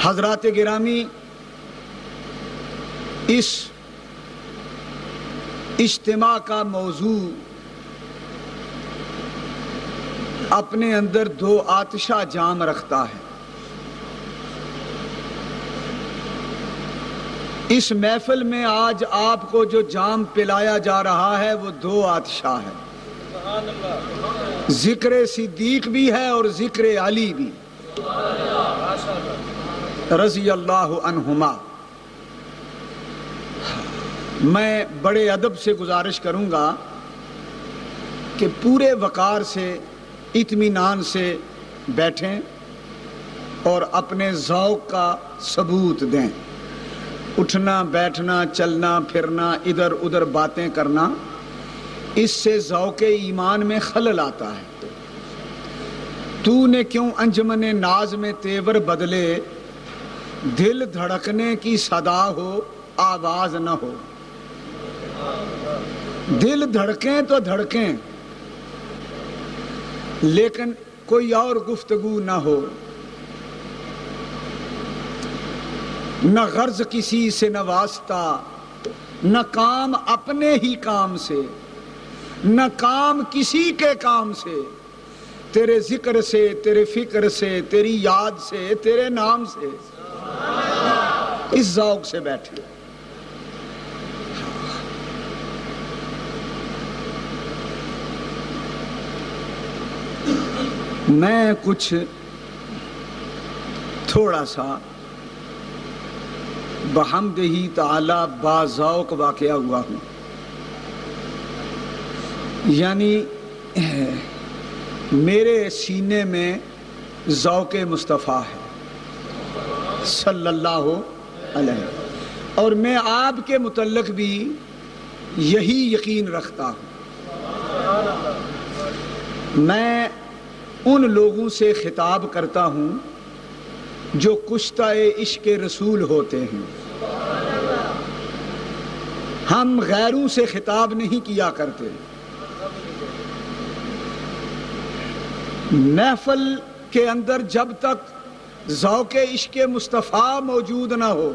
حضرات گرامی، اس اجتماع کا موضوع اپنے اندر دو آتشہ جام رکھتا ہے۔ اس محفل میں آج آپ کو جو جام پلایا جا رہا ہے وہ دو آتشہ ہے، ذکر صدیق بھی ہے اور ذکر علی بھی رضی اللہ عنہما۔ میں بڑے ادب سے گزارش کروں گا کہ پورے وقار سے، اطمینان سے بیٹھیں اور اپنے ذوق کا ثبوت دیں۔ اٹھنا بیٹھنا، چلنا پھرنا، ادھر ادھر باتیں کرنا، اس سے ذوق ایمان میں خلل آتا ہے۔ تو نے کیوں انجمن ناز میں تیور بدلے، دل دھڑکنے کی صدا ہو آواز نہ ہو۔ دل دھڑکیں تو دھڑکیں لیکن کوئی اور گفتگو نہ ہو، نہ غرض کسی سے نہ واسطہ، نہ کام اپنے ہی کام سے، نہ کام کسی کے کام سے، تیرے ذکر سے، تیرے فکر سے، تیری یاد سے، تیرے نام سے، اس ذوق سے بیٹھے۔ میں کچھ تھوڑا سا بحمدہ تعالی باذوق واقعہ ہوا ہوں، یعنی میرے سینے میں ذوق مصطفیٰ ہے صلی اللہ علیہ، اور میں آپ کے متعلق بھی یہی یقین رکھتا ہوں۔ میں ان لوگوں سے خطاب کرتا ہوں جو کشتہ عشق رسول ہوتے ہیں، ہم غیروں سے خطاب نہیں کیا کرتے۔ محفل کے اندر جب تک ذوق عشق مصطفیٰ موجود نہ ہو،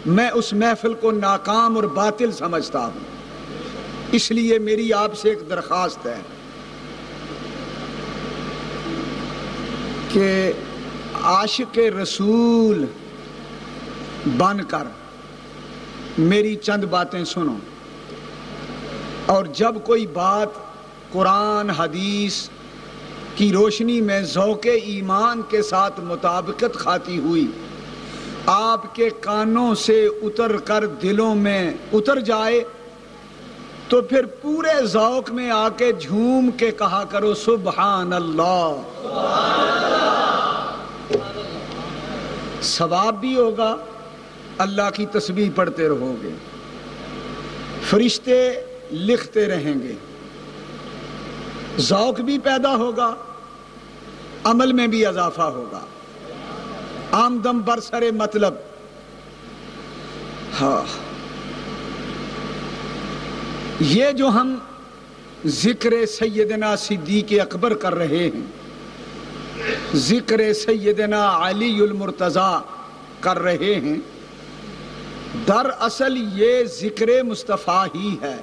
میں اس محفل کو ناکام اور باطل سمجھتا ہوں۔ اس لیے میری آپ سے ایک درخواست ہے کہ عاشق رسول بن کر میری چند باتیں سنو، اور جب کوئی بات قرآن حدیث کی روشنی میں ذوق ایمان کے ساتھ مطابقت کھاتی ہوئی آپ کے کانوں سے اتر کر دلوں میں اتر جائے تو پھر پورے ذوق میں آ کے جھوم کے کہا کرو سبحان اللہ۔ ثواب بھی ہوگا، اللہ کی تسبیح پڑھتے رہو گے، فرشتے لکھتے رہیں گے، ذوق بھی پیدا ہوگا، عمل میں بھی اضافہ ہوگا، آمدم برسر مطلب۔ ہاں، یہ جو ہم ذکر سیدنا صدیق اکبر کر رہے ہیں، ذکر سیدنا علی المرتضیٰ کر رہے ہیں، دراصل یہ ذکر مصطفیٰ ہی ہے،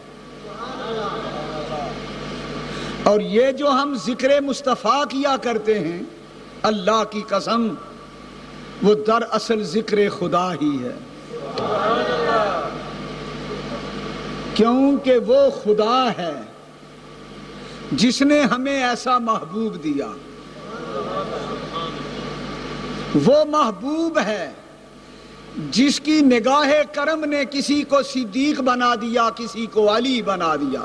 اور یہ جو ہم ذکر مصطفیٰ کیا کرتے ہیں، اللہ کی قسم وہ دراصل ذکر خدا ہی ہے، کیونکہ وہ خدا ہے جس نے ہمیں ایسا محبوب دیا، وہ محبوب ہے جس کی نگاہ کرم نے کسی کو صدیق بنا دیا، کسی کو علی بنا دیا۔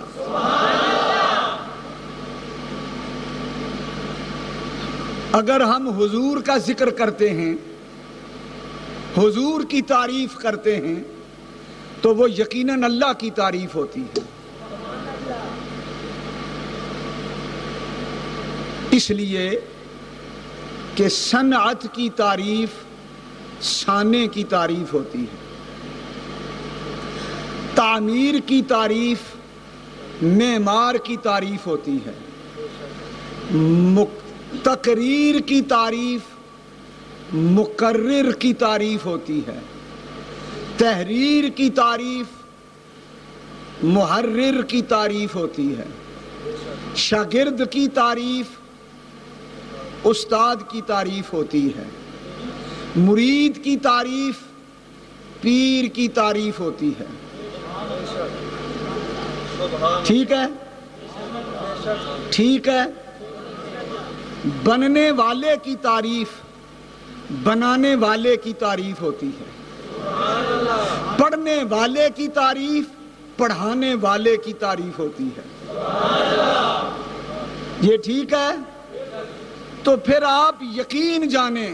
اگر ہم حضور کا ذکر کرتے ہیں، حضور کی تعریف کرتے ہیں، تو وہ یقیناً اللہ کی تعریف ہوتی ہے۔ اس لیے کہ صنعت کی تعریف شانے کی تعریف ہوتی ہے، تعمیر کی تعریف معمار کی تعریف ہوتی ہے، تقریر کی تعریف مقرر کی تعریف ہوتی ہے، تحریر کی تعریف محرر کی تعریف ہوتی ہے، شاگرد کی تعریف استاد کی تعریف ہوتی ہے، مرید کی تعریف پیر کی تعریف ہوتی ہے۔ ٹھیک ہے، ٹھیک ہے۔ بننے والے کی تعریف بنانے والے کی تعریف ہوتی ہے، پڑھنے والے کی تعریف پڑھانے والے کی تعریف ہوتی ہے۔ یہ ٹھیک ہے؟ تو پھر آپ یقین جانیں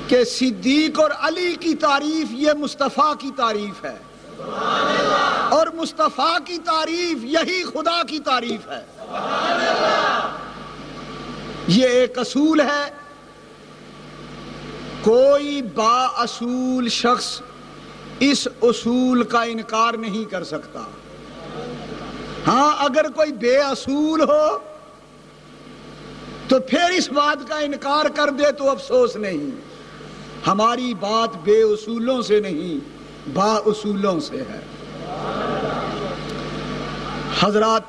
کہ صدیق اور علی کی تعریف یہ مصطفیٰ کی تعریف ہے، اور مصطفیٰ کی تعریف یہی خدا کی تعریف ہے۔ یہ ایک اصول ہے، کوئی با اصول شخص اس اصول کا انکار نہیں کر سکتا۔ ہاں، اگر کوئی بے اصول ہو تو پھر اس بات کا انکار کر دے تو افسوس نہیں۔ ہماری بات بے اصولوں سے نہیں، با اصولوں سے ہے۔ حضرات،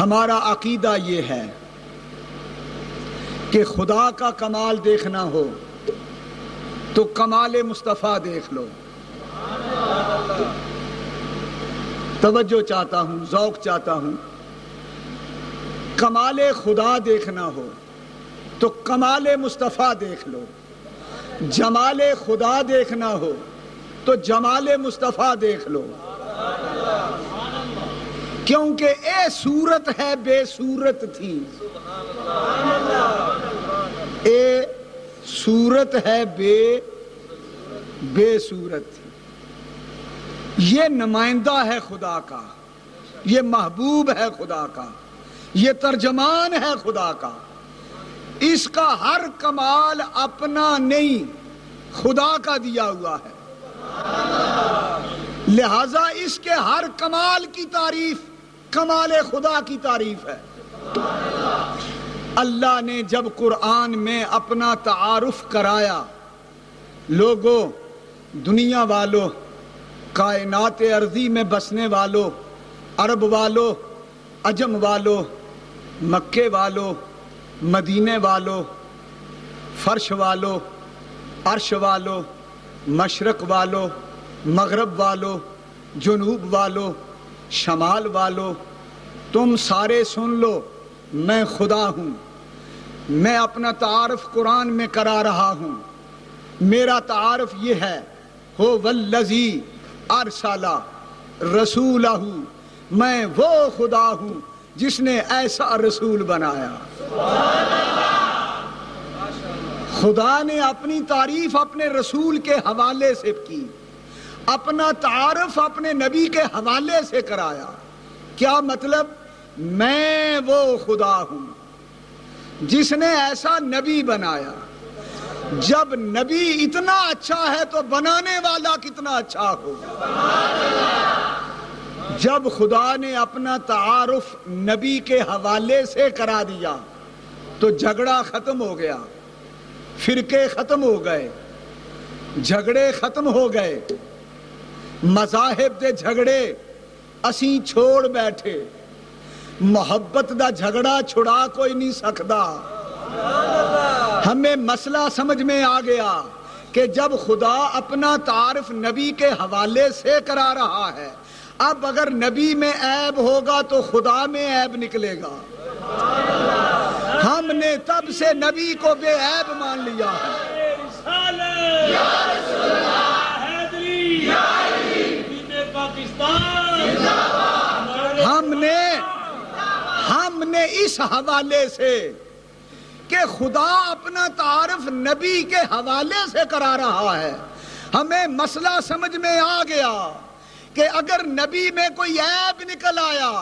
ہمارا عقیدہ یہ ہے کہ خدا کا کمال دیکھنا ہو تو کمال مصطفیٰ دیکھ لو۔ توجہ چاہتا ہوں، ذوق چاہتا ہوں۔ کمال خدا دیکھنا ہو تو کمال مصطفیٰ دیکھ لو، جمال خدا دیکھنا ہو تو جمال مصطفیٰ دیکھ لو، کیونکہ اے صورت ہے بے صورت تھی، اے صورت ہے بے صورت تھی۔ یہ نمائندہ ہے خدا کا، یہ محبوب ہے خدا کا، یہ ترجمان ہے خدا کا۔ اس کا ہر کمال اپنا نہیں، خدا کا دیا ہوا ہے، لہذا اس کے ہر کمال کی تعریف کمال خدا کی تعریف ہے۔ اللہ نے جب قرآن میں اپنا تعارف کرایا، لوگوں، دنیا والوں، کائنات ارضی میں بسنے والوں، عرب والوں، عجم والوں، مکے والوں، مدینے والوں، فرش والوں، عرش والوں، مشرق والوں، مغرب والوں، جنوب والوں، شمال والوں، تم سارے سن لو، میں خدا ہوں۔ میں اپنا تعارف قرآن میں کرا رہا ہوں۔ میرا تعارف یہ ہے، هو الذی ارسل رسولہ، میں وہ خدا ہوں جس نے ایسا رسول بنایا۔ خدا نے اپنی تعریف اپنے رسول کے حوالے سے کی، اپنا تعارف اپنے نبی کے حوالے سے کرایا۔ کیا مطلب؟ میں وہ خدا ہوں جس نے ایسا نبی بنایا۔ جب نبی اتنا اچھا ہے تو بنانے والا کتنا اچھا ہوگا۔ جب خدا نے اپنا تعارف نبی کے حوالے سے کرا دیا تو جھگڑا ختم ہو گیا، فرقے ختم ہو گئے، جھگڑے ختم ہو گئے، مذاہب دے جھگڑے اسی چھوڑ بیٹھے۔ محبت دا جھگڑا چھڑا کوئی نہیں سکتا۔ ہمیں مسئلہ سمجھ میں آ گیا کہ جب خدا اپنا تعارف نبی کے حوالے سے کرا رہا ہے، اب اگر نبی میں عیب ہوگا تو خدا میں عیب نکلے گا۔ ہم نے تب سے نبی کو بے عیب مان لیا ہے۔ ہم نے اس حوالے سے کہ خدا اپنا تعارف نبی کے حوالے سے کرا رہا ہے، ہمیں مسئلہ سمجھ میں آ گیا کہ اگر نبی میں کوئی عیب نکل آیا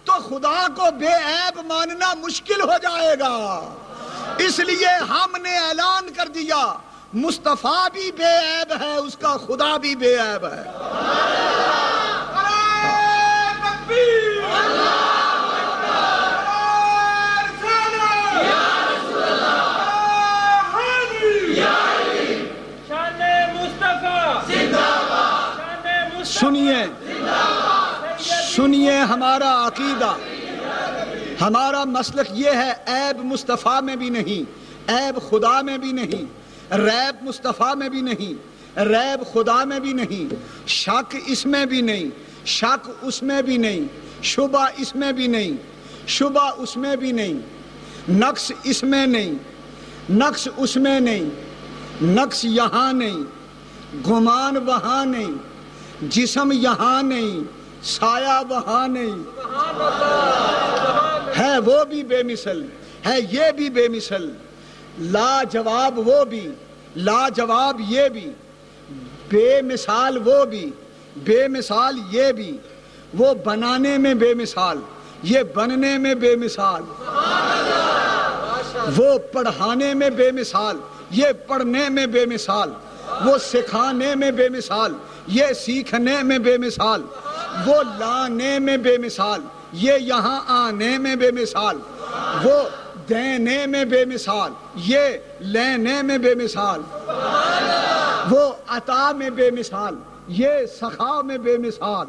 تو خدا کو بے عیب ماننا مشکل ہو جائے گا۔ اس لیے ہم نے اعلان کر دیا، مصطفیٰ بھی بے عیب ہے، اس کا خدا بھی بے عیب ہے۔ سنیے سنیے ہمارا عقیدہ، ہمارا مسلک یہ ہے، عیب مصطفیٰ میں بھی نہیں، عیب خدا میں بھی نہیں، ریب مصطفیٰ میں بھی نہیں، ریب خدا میں بھی نہیں، شک اس میں بھی نہیں، شک اس میں بھی نہیں، شبہ اس میں بھی نہیں، شبہ اس میں بھی نہیں، نقص اس میں نہیں، نقص اس میں نہیں، نقص یہاں نہیں، گمان وہاں نہیں، جسم یہاں نہیں، سایہ وہاں نہیں، ہے وہ بھی بے مثل، ہے یہ بھی بے مثل، لاجواب وہ بھی، لاجواب یہ بھی، بے مثال وہ بھی، بے مثال یہ بھی، وہ بنانے میں بے مثال، یہ بننے میں بے مثال، وہ پڑھانے میں بے مثال، یہ پڑھنے میں بے مثال، وہ سکھانے میں بے مثال، یہ سیکھنے میں بے مثال، وہ لانے میں بے مثال، یہ یہاں آنے میں بے مثال، وہ دینے میں بے مثال، یہ لینے میں بے مثال، وہ عطا میں بے مثال، یہ سخا میں بے مثال،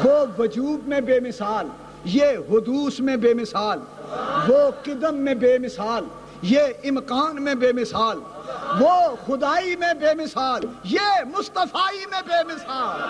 وہ وجوب میں بے مثال، یہ حدوث میں بے مثال، وہ قدم میں بے مثال، یہ امکان میں بے مثال، وہ خدائی میں بے مثال، یہ مصطفائی میں بے مثال۔